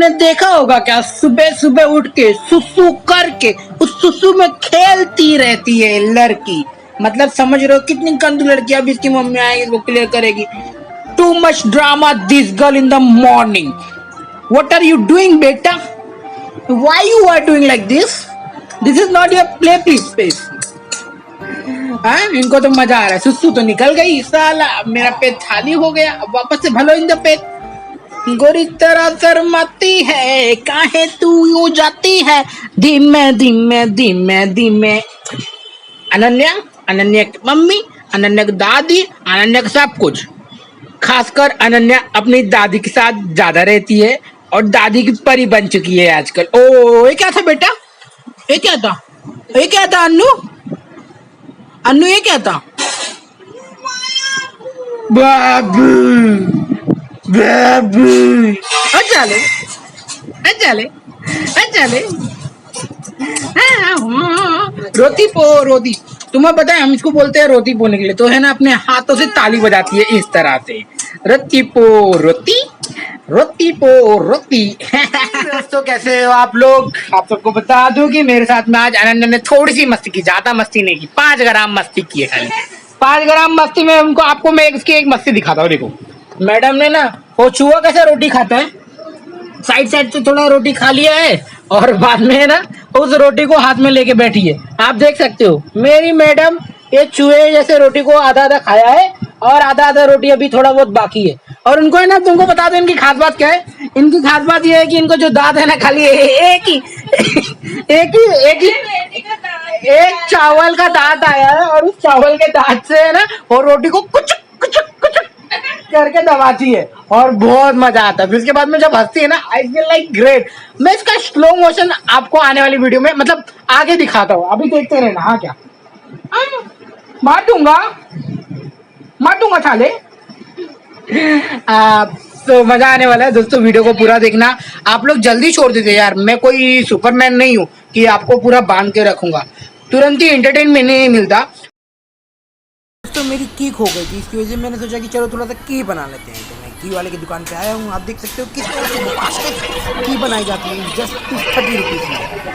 आपने देखा होगा क्या, सुबह सुबह उठ के सुसु करके उस सुसु में खेलती रहती है लड़की। मतलब समझ रहे हो कितनी गंदी लड़की। अब इसकी मम्मी आएगी वो क्लियर करेगी। Too much drama this girl in the morning. What are you doing बेटा? Why you are doing like this? This is not your play please space. हाँ, इनको तो मजा आ रहा है। सुसु तो निकल गई, साला मेरा पेट खाली हो गया। अब वापस से भलो इन द पेट। गोरी तरह शर्माती है, काहे तू यूं जाती है धीमे धीमे धीमे धीमे। अनन्या, अनन्या की मम्मी, अनन्या की दादी, अनन्या का सब कुछ। खासकर अनन्या अपनी दादी के साथ ज्यादा रहती है और दादी की परी बन चुकी है आजकल। ओ ये क्या था बेटा? ये क्या था? ये क्या था अन्नू? अन्नू ये क्या था? बाबू बाबू चले चले चले। रोती पो रोती। तुम्हें पता है हम इसको बोलते हैं रोती पोने के लिए, तो है ना अपने हाथों से ताली बजाती है इस तरह से। रोती पो रोती, रोती पो रोती। दोस्तों कैसे हो आप लोग? आप सबको बता दूं कि मेरे साथ में आज अनन्या ने थोड़ी सी मस्ती की, ज्यादा मस्ती नहीं की, 5 ग्राम मस्ती की है खाली। 5 ग्राम मस्ती में उनको आपको मैं इसकी एक मस्ती दिखाता हूँ। देखो मैडम ने ना वो चूहा कैसे रोटी खाता है, साइड साइड से थोड़ा रोटी खा लिया है और बाद में ना उस रोटी को हाथ में लेके बैठी है। आप देख सकते हो मेरी मैडम ये चूहे जैसे रोटी को आधा आधा खाया है और आधा आधा रोटी अभी थोड़ा बहुत बाकी है। और उनको है ना, तुमको बता दो इनकी खास बात क्या है। इनकी खास बात ये है कि इनको जो दांत है ना खाली एक ही एक चावल का दांत आया है और उस चावल के दांत से है ना और रोटी को कुछ करके दबाती है और बहुत मजा आता है। फिर उसके बाद में जब हंसती है ना, आई फील लाइक ग्रेट। मैं इसका स्लो मोशन आपको आने वाली वीडियो में मतलब आगे दिखाता हूँ, अभी देखते रहना। हाँ क्या मार दूंगा छाले। तो मजा आने वाला है दोस्तों, वीडियो को पूरा देखना। आप लोग जल्दी छोड़ दीजिए यार, मैं कोई सुपरमैन नहीं हूँ कि आपको पूरा बांध के रखूंगा। तुरंत ही एंटरटेनमेंट नहीं मिलता। तो मेरी केक हो गई थी, इसकी वजह से मैंने सोचा कि चलो थोड़ा सा केक बना लेते हैं। तो मैं की वाले की दुकान पे आया हूँ। आप देख सकते हो किस तरह से की बनाई जाती है, जस्ट 30 रुपीज में।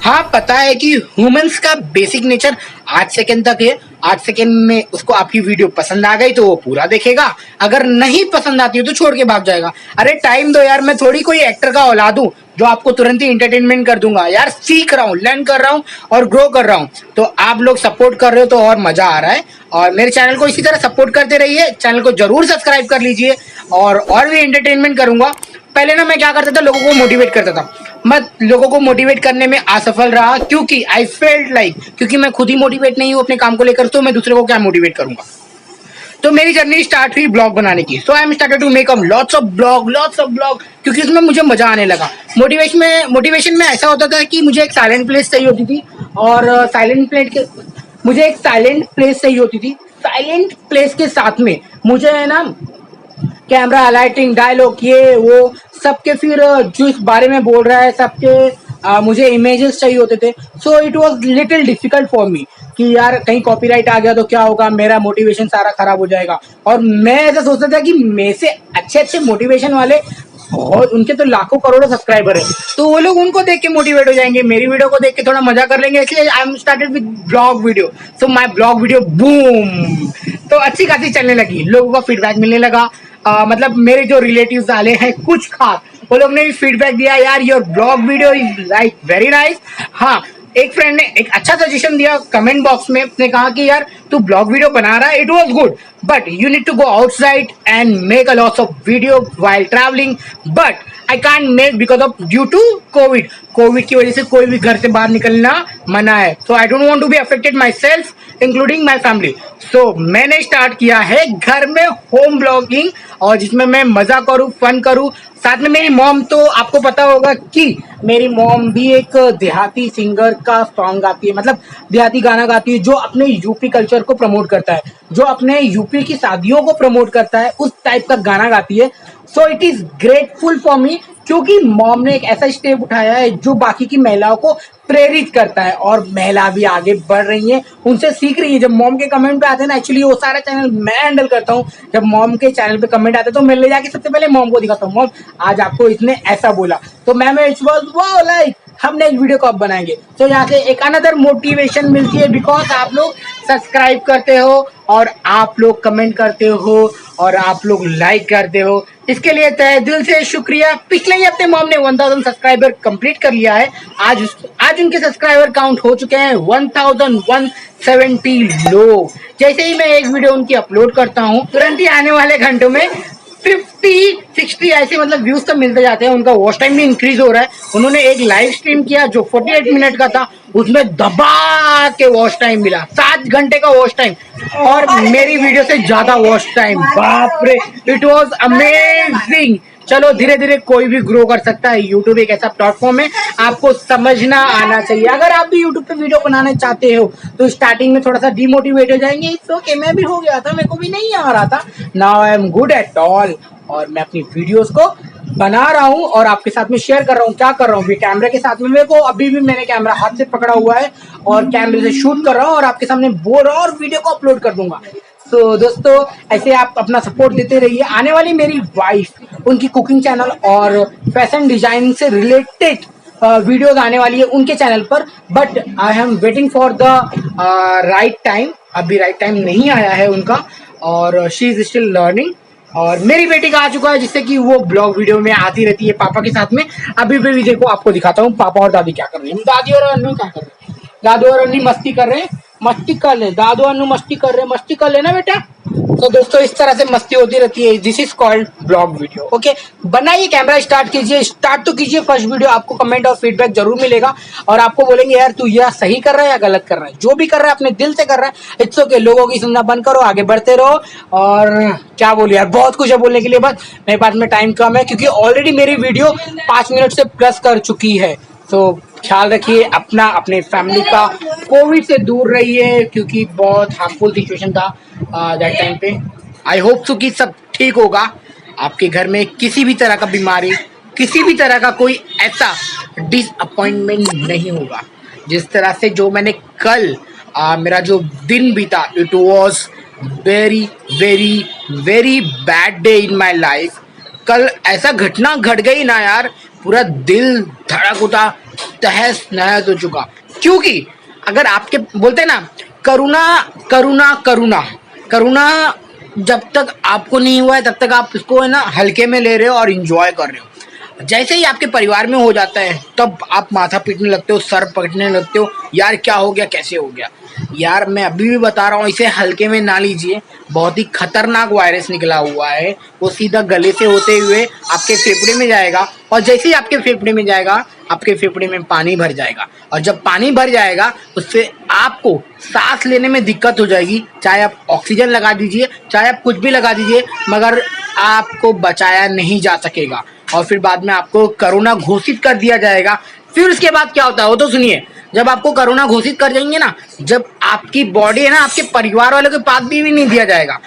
हाँ पता है कि ह्यूमंस का बेसिक नेचर 8 सेकंड तक है। 8 सेकंड में उसको आपकी वीडियो पसंद आ गई तो वो पूरा देखेगा, अगर नहीं पसंद आती है तो छोड़ के भाग जाएगा। अरे टाइम दो यार, मैं थोड़ी कोई एक्टर का औलाद हूँ जो आपको तुरंत ही एंटरटेनमेंट कर दूंगा। यार सीख रहा हूँ, लर्न कर रहा हूँ और ग्रो कर रहा हूँ। तो आप लोग सपोर्ट कर रहे हो तो और मजा आ रहा है। और मेरे चैनल को इसी तरह सपोर्ट करते रहिए। चैनल को जरूर सब्सक्राइब कर लीजिए और भी एंटरटेनमेंट करूंगा। पहले ना मैं क्या करता था, लोगों को मोटिवेट करता था। मैं लोगों को मोटिवेट करने में असफल रहा क्योंकि आई फेल्ट लाइक, क्योंकि मैं खुद ही मोटिवेट नहीं हूँ अपने काम को लेकर, तो मैं दूसरे को क्या मोटिवेट करूंगा। तो मेरी जर्नी स्टार्ट हुई ब्लॉग बनाने की। So I am started to make lots of blog क्योंकि उसमें मुझे मजा आने लगा। मोटिवेशन में ऐसा होता था कि मुझे एक साइलेंट प्लेस चाहिए होती थी और साइलेंट प्लेस के साथ में मुझे है ना कैमरा, लाइटिंग, डायलॉग, ये वो सबके फिर जो इस बारे में बोल रहा है सबके मुझे इमेजेस चाहिए होते थे। So it was little difficult for me कि यार कहीं कॉपीराइट आ गया तो क्या होगा, मेरा मोटिवेशन सारा खराब हो जाएगा। और मैं ऐसा सोचता था कि मेरे से अच्छे मोटिवेशन वाले और उनके तो लाखों करोड़ों सब्सक्राइबर है, तो वो लोग उनको देख के मोटिवेट हो जाएंगे, मेरी वीडियो को देख के थोड़ा मजा कर लेंगे। इसलिए आई am started with blog video. So my blog video boom, तो अच्छी खासी चलने लगी, लोगों का फीडबैक मिलने लगा। मतलब मेरे जो रिलेटिव्स वाले हैं कुछ खास, वो लोग ने भी फीडबैक दिया, यार your blog video is like very nice. हाँ, एक फ्रेंड ने एक अच्छा सजेशन दिया कमेंट बॉक्स में, उसने कहा कि यार तू ब्लॉग वीडियो बना रहा है, it was good, but you need to go outside and make a lots of video while travelling, but I can't make because of due to Covid की वजह से कोई भी घर से बाहर निकलना मना है। So I don't want to be affected myself including my family. So मैंने स्टार्ट किया है घर में होम ब्लॉगिंग, और जिसमें मैं मजा करूँ, फन करूँ। साथ में मेरी मॉम, तो आपको पता होगा कि मेरी मॉम भी एक देहाती सिंगर का सॉन्ग गाती है, मतलब देहाती गाना गाती है जो अपने यूपी कल्चर को प्रमोट करता है, जो अपने यूपी की शादियों को प्रमोट करता है, उस टाइप का गाना गाती है। So it is grateful for me क्योंकि मॉम ने एक ऐसा स्टेप उठाया है जो बाकी की महिलाओं को प्रेरित करता है, और महिला भी आगे बढ़ रही है, उनसे सीख रही है। जब मॉम के कमेंट पे आते हैं ना, एक्चुअली वो सारा चैनल मैं हैंडल करता हूँ, जब मॉम के चैनल पे कमेंट आते हैं तो मैं ले जाके सबसे पहले मॉम को दिखाता हूँ, मॉम आज आपको इसने ऐसा बोला, तो मैम वाह लाइक हम नेक्स्ट वीडियो कब बनाएंगे। तो यहाँ से एक अनदर मोटिवेशन मिलती है, बिकॉज आप लोग सब्सक्राइब करते हो और आप लोग कमेंट करते हो और आप लोग लाइक करते हो, इसके लिए तहे दिल से शुक्रिया। पिछले ही हफ्ते मॉम ने 1000 सब्सक्राइबर कंप्लीट कर लिया है। आज उनके सब्सक्राइबर काउंट हो चुके हैं 1170 लोग। जैसे ही मैं एक वीडियो उनकी अपलोड करता हूँ, तुरंत ही आने वाले घंटों में 50-60 ऐसे मतलब व्यूज तो मिलते जाते हैं। उनका वॉच टाइम भी इंक्रीज हो रहा है। उन्होंने एक लाइव स्ट्रीम किया जो 48 मिनट का था, उसमें दबा के वॉच टाइम मिला, 7 घंटे का वॉच टाइम, और मेरी वीडियो से ज्यादा वॉच टाइम। बाप रे, इट वॉज अमेजिंग। चलो धीरे धीरे कोई भी ग्रो कर सकता है। यूट्यूब एक ऐसा प्लेटफॉर्म है, आपको समझना आना चाहिए। अगर आप भी यूट्यूब पे वीडियो बनाना चाहते हो तो स्टार्टिंग में थोड़ा सा डिमोटिवेट हो जाएंगे, इट्स ओके, मैं भी हो गया था, मेरे को भी नहीं आ रहा था। Now I am good at all, और मैं अपनी वीडियोस को बना रहा हूँ और आपके साथ में शेयर कर रहा हूँ। क्या कर रहा हूँ, कैमरे के साथ में, मेरे को अभी भी मैंने कैमरा हाथ से पकड़ा हुआ है और कैमरे से शूट कर रहा हूँ और आपके सामने बोल रहा हूँ और वीडियो को अपलोड कर दूंगा। तो दोस्तों ऐसे आप अपना सपोर्ट देते रहिए। आने वाली मेरी वाइफ, उनकी कुकिंग चैनल और फैशन डिजाइनिंग से रिलेटेड वीडियोस आने वाली है उनके चैनल पर, but I am waiting for the right time. अभी राइट टाइम नहीं आया है उनका, और शी इज स्टिल लर्निंग। और मेरी बेटी का आ चुका है, जिससे कि वो ब्लॉग वीडियो में आती रहती है पापा के साथ में। अभी भी देखो, आपको दिखाता हूँ पापा और दादी क्या कर रहे हैं। दादी और अन्नू क्या कर रहे हैं, दादू और अन्नी मस्ती कर रहे हैं, मस्ती कर ले, दादू अन्नू मस्ती कर रहे हैं, मस्ती कर लेना बेटा। तो दोस्तों इस तरह से मस्ती होती रहती है। This is called blog video. Okay, बनाइए, कैमरा स्टार्ट कीजिए, स्टार्ट तो कीजिए फर्स्ट वीडियो। आपको कमेंट और फीडबैक जरूर मिलेगा और आपको बोलेंगे यार तू यह सही कर रहा है या गलत कर रहा है। जो भी कर रहा है अपने दिल से कर रहा है, इट्स ओके। लोगों की सुनना बंद करो, आगे बढ़ते रहो। और क्या बोलूं यार, बहुत कुछ है बोलने के लिए, बस मेरे पास में टाइम कम है क्योंकि ऑलरेडी मेरी वीडियो 5 मिनट से प्लस कर चुकी है। तो ख्याल रखिए अपना, अपने फैमिली का। कोविड से दूर रहिए क्योंकि बहुत हार्मफुल सिचुएशन था दैट टाइम पे। आई होप सो कि सब ठीक होगा। आपके घर में किसी भी तरह का बीमारी, किसी भी तरह का कोई ऐसा डिसअपॉइंटमेंट नहीं होगा। जिस तरह से जो मैंने कल मेरा जो दिन बीता, it was very very very bad day in my life. कल ऐसा घटना घट गई ना यार, पूरा दिल धड़क उठा, तहस नहस हो चुका। क्योंकि अगर आपके बोलते हैं ना, करुणा करुणा करुणा करुणा जब तक आपको नहीं हुआ है तब तक आप इसको है ना हल्के में ले रहे हो और इंजॉय कर रहे हो। जैसे ही आपके परिवार में हो जाता है तब आप माथा पीटने लगते हो, सर पकड़ने लगते हो, यार क्या हो गया, कैसे हो गया। यार मैं अभी भी बता रहा हूँ, इसे हल्के में ना लीजिए। बहुत ही खतरनाक वायरस निकला हुआ है, वो सीधा गले से होते हुए आपके फेफड़े में जाएगा, और जैसे ही आपके फेफड़े में जाएगा आपके फेफड़े में पानी भर जाएगा, और जब पानी भर जाएगा उससे आपको सांस लेने में दिक्कत हो जाएगी। चाहे आप ऑक्सीजन लगा दीजिए, चाहे आप कुछ भी लगा दीजिए, मगर आपको बचाया नहीं जा सकेगा। और फिर बाद में आपको कोरोना घोषित कर दिया जाएगा। फिर उसके बाद क्या होता है वो तो सुनिए। जब आपको कोरोना घोषित कर देंगे ना, जब आपकी बॉडी है ना, आपके परिवार वालों के पास भी नहीं दिया जाएगा,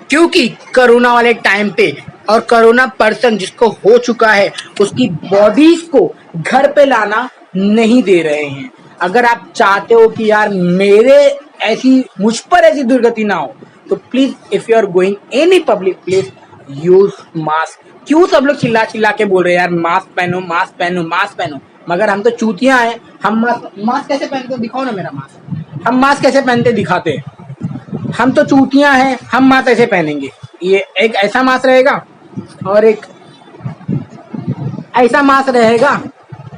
क्योंकि कोरोना वाले टाइम पे और कोरोना पर्सन जिसको हो चुका है उसकी बॉडीज को घर पे लाना नहीं दे रहे हैं। अगर आप चाहते हो कि यार मुझ पर ऐसी दुर्गति ना हो, तो please if you are going any public place, use mask. क्यों सब लोग चिल्ला चिल्ला के बोल रहे हैं यार मास्क पहनो, मास्क पहनो, मास्क पहनो, मगर हम तो चूतियां हैं। हम मास्क कैसे पहनते, दिखाओ ना मेरा मास्क। हम मास्क कैसे पहनते दिखाते, हम तो चूतियां हैं, हम मास्क ऐसे पहनेंगे। ये एक ऐसा मास्क रहेगा और एक ऐसा मास्क रहेगा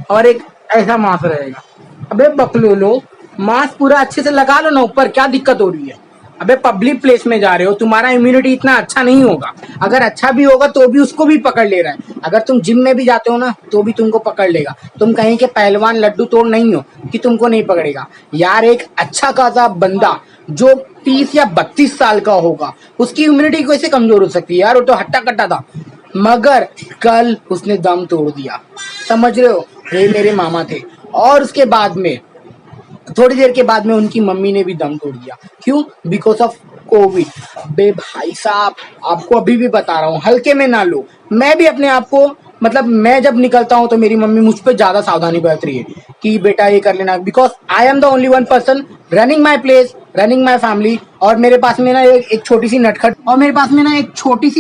और एक ऐसा मास्क रहेगा। अबे बकलोलो, मास्क पूरा अच्छे से लगा लो ना ऊपर, क्या दिक्कत हो रही है। अबे पब्लिक प्लेस में जा रहे हो, तुम्हारा इम्यूनिटी इतना अच्छा नहीं होगा। अगर अच्छा भी होगा तो भी उसको भी पकड़ ले रहा है। अगर तुम जिम में भी जाते हो ना तो भी तुमको पकड़ लेगा। तुम कहीं के पहलवान लड्डू तोड़ नहीं हो कि तुमको नहीं पकड़ेगा। यार एक अच्छा खासा बंदा जो 30 या 32 साल का होगा, उसकी इम्यूनिटी कैसे कमजोर हो सकती है यार, वो तो हट्टा कट्टा था, मगर कल उसने दम तोड़ दिया। समझ रहे हो, ये मेरे मामा थे। और उसके बाद में थोड़ी देर के बाद में उनकी मम्मी ने भी दम तोड़ दिया। क्यों? Because of Covid. बे भाई साहब, आपको अभी भी बता रहा हूँ, हल्के में ना लो। मैं भी अपने आप को मतलब मैं जब निकलता हूँ तो मेरी मम्मी मुझ पे ज्यादा सावधानी बरत रही है कि बेटा ये कर लेना, because I am the only one person running my place, running my family. और मेरे पास में ना एक छोटी सी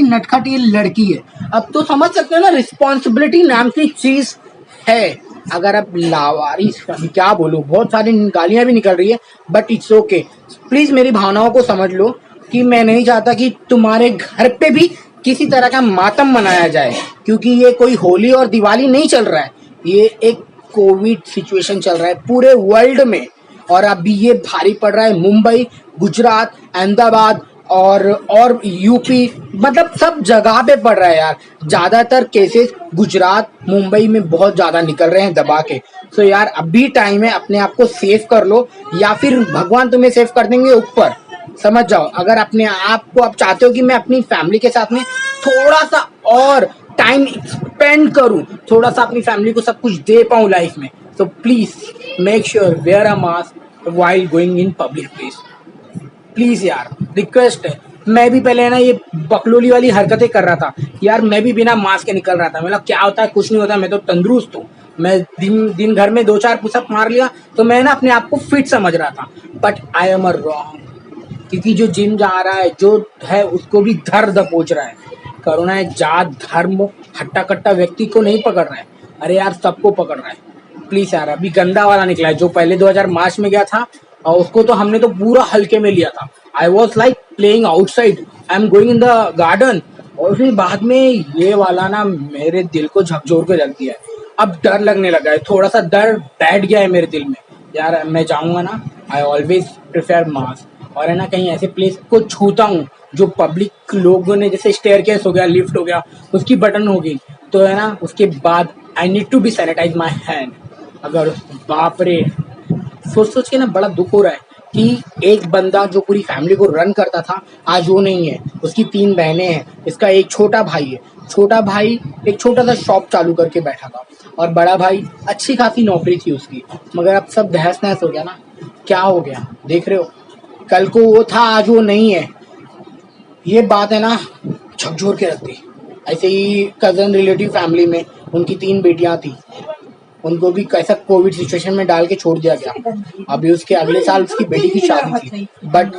नटखट, ये लड़की है। अब तो समझ सकते हो ना, रिस्पॉन्सिबिलिटी नाम की चीज है। अगर आप लावारिस, क्या बोलूं, बहुत सारी गालियां भी निकल रही है, बट इट्स ओके। प्लीज मेरी भावनाओं को समझ लो कि मैं नहीं चाहता कि तुम्हारे घर पे भी किसी तरह का मातम मनाया जाए, क्योंकि ये कोई होली और दिवाली नहीं चल रहा है, ये एक कोविड सिचुएशन चल रहा है पूरे वर्ल्ड में। और अभी ये भारी पड़ रहा है मुंबई, गुजरात, अहमदाबाद और यूपी, मतलब सब जगह पे पड़ रहा है यार। ज्यादातर केसेस गुजरात, मुंबई में बहुत ज्यादा निकल रहे हैं दबा के। तो यार अभी टाइम है, अपने आप को सेफ कर लो, या फिर भगवान तुम्हें सेफ कर देंगे ऊपर, समझ जाओ। अगर अपने आप को आप चाहते हो कि मैं अपनी फैमिली के साथ में थोड़ा सा और टाइम स्पेंड करूं, थोड़ा सा अपनी फैमिली को सब कुछ दे पाऊं लाइफ में, तो please make sure wear a mask while going in public place. Please यार, रिक्वेस्ट है। मैं भी पहले ना ये बकलोली वाली हरकतें कर रहा था यार, मैं भी बिना मास्क के निकल रहा था। मतलब क्या होता है, कुछ नहीं होता, मैं तो तंदुरुस्त हूँ। मैं दिन घर में 2-4 पुशअप मार लिया तो मैं ना अपने आप को फिट समझ रहा था, but I am a wrong. क्योंकि जो जिम जा रहा है, जो है, उसको भी दर्द पहुंच रहा है। कोरोना है जात धर्म हट्टा कट्टा व्यक्ति को नहीं पकड़ रहा है, अरे यार सबको पकड़ रहा है। प्लीज यार, अभी गंदा वाला निकला है जो पहले 2000 मार्च में गया था, और उसको तो हमने तो पूरा हल्के में लिया था। I was like playing outside, I am going in the garden. और फिर बाद में ये वाला ना मेरे दिल को झकझोर के रख दिया है। अब डर लगने लगा है, थोड़ा सा डर बैठ गया है मेरे दिल में। यार मैं जाऊंगा ना, आई ऑलवेज प्रेफर मास्क। और है ना, कहीं ऐसे प्लेस को छूता हूँ जो पब्लिक लोगों ने, जैसे स्टेयरकेस हो गया, लिफ्ट हो गया, उसकी बटन होगी, तो है ना, उसके बाद I need to be sanitize my hand. अगर बाप रे, सोच सोच के ना बड़ा दुख हो रहा है कि एक बंदा जो पूरी फैमिली को रन करता था, आज वो नहीं है। उसकी 3 बहनें हैं, इसका एक छोटा भाई है। छोटा भाई एक छोटा सा शॉप चालू करके बैठा था, और बड़ा भाई अच्छी खासी नौकरी थी उसकी, मगर अब सब तहस नहस हो गया ना। क्या हो गया देख रहे हो, कल को वो था, आज वो नहीं है। ये बात है ना, झकझोर के रख दी। ऐसे ही कजन रिलेटिव फैमिली में उनकी 3 बेटियां थी, उनको भी कैसा कोविड सिचुएशन में डाल के छोड़ दिया गया। अभी उसके अगले साल उसकी बेटी की शादी थी, बट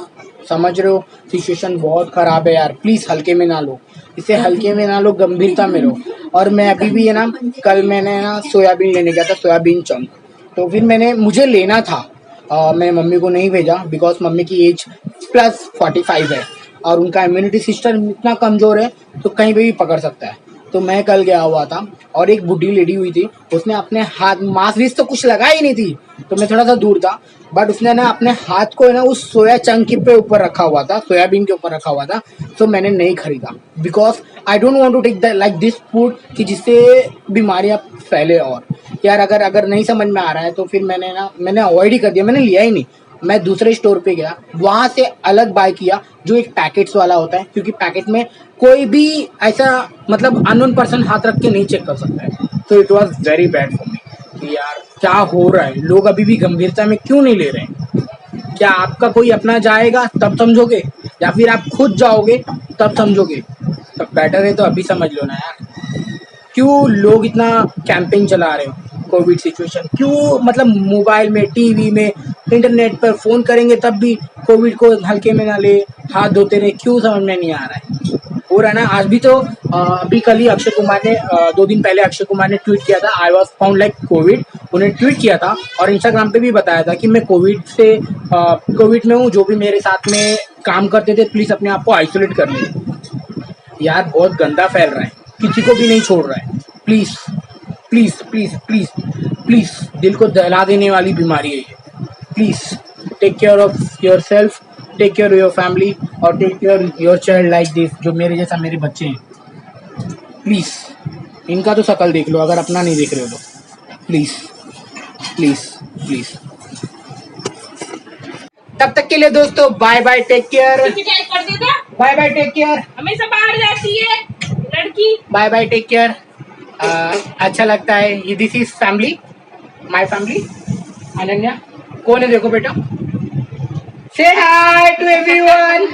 समझ रहे हो सिचुएशन बहुत खराब है यार। प्लीज हल्के में ना लो, इसे हल्के में ना लो, गंभीरता में लो। और मैं अभी भी है ना, कल मैंने ना सोयाबीन लेने गया था, सोयाबीन चंक। तो फिर मुझे लेना था, मैं मम्मी को नहीं भेजा, बिकॉज मम्मी की एज +45 है और उनका इम्यूनिटी सिस्टम इतना कमजोर है तो कहीं पे भी पकड़ सकता है। तो मैं कल गया हुआ था और एक बुढ़ी लेडी हुई थी, उसने अपने हाथ, मास्क तो कुछ लगा ही नहीं थी, तो मैं थोड़ा सा दूर था, बट उसने ना अपने हाथ को ना उस सोया चंक पे ऊपर रखा हुआ था, सोयाबीन के ऊपर रखा हुआ था। तो मैंने नहीं खरीदा, because I don't want to take like this food कि जिससे बीमारियां फैले। और यार अगर नहीं समझ में आ रहा है तो फिर मैंने अवॉइड ही कर दिया, मैंने लिया ही नहीं। मैं दूसरे स्टोर पे गया, वहां से अलग बाय किया जो एक पैकेट्स वाला होता है, क्योंकि पैकेट में कोई भी ऐसा मतलब अननोन पर्सन हाथ रख के नहीं चेक कर सकता है। तो it was very bad for me कि यार क्या हो रहा है, लोग अभी भी गंभीरता में क्यों नहीं ले रहे हैं। क्या आपका कोई अपना जाएगा तब समझोगे, या फिर आप खुद जाओगे तब समझोगे? तो बेटर है तो अभी समझ लो ना यार। क्यों लोग इतना कैंपेन चला रहे हो, कोविड सिचुएशन क्यों, मतलब मोबाइल में, टीवी में, इंटरनेट पर फोन करेंगे तब भी कोविड को हल्के में ना ले, हाथ धोते रहे, क्यों समझ में नहीं आ रहा है। हो रहा है ना, आज भी तो अभी कल ही अक्षय कुमार ने 2 दिन पहले अक्षय कुमार ने ट्वीट किया था, I was found like Covid. उन्हें ट्वीट किया था और इंस्टाग्राम पे भी बताया था कि मैं कोविड में हूँ, जो भी मेरे साथ में काम करते थे प्लीज अपने आप को आइसोलेट कर ले। यार बहुत गंदा फैल रहा है, किसी को भी नहीं छोड़ रहा है। Please please please please please, दिल को दहला देने वाली बीमारी है ये। Please take care of yourself, take care of your family, और take care your child like this, जो मेरे जैसा मेरे बच्चे हैं। प्लीज इनका तो शकल देख लो अगर अपना नहीं देख रहे हो तो। Please please please. तब तक के लिए दोस्तों bye bye, take care, bye bye, take care. हमेशा बाहर जाती है लड़की। Bye bye, take care. अच्छा लगता है ये, this is family, my family. Ananya कौन है देखो बेटा, से हाय टू एवरीवन,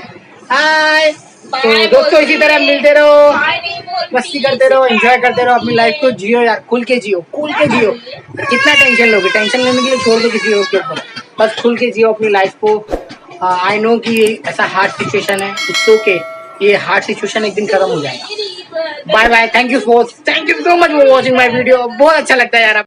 हाय। तो दोस्तों इसी तरह मिलते रहो, बाय नहीं बोलती, मस्ती करते रहो, एंजॉय करते रहो, अपनी लाइफ को जियो यार, खुल के जियो, खुल के जियो। कितना टेंशन लोगे, टेंशन लेने के लिए छोड़ दो किसी और के ऊपर, बस खुल के जियो अपनी लाइफ को। आई नो कि ये ऐसा हार्ड सिचुएशन है, इट्स ओके, ये हार्ड सिचुएशन एक दिन खत्म हो जाएगा। Bye bye, thank you so much for watching my video. बहुत अच्छा लगता है यार।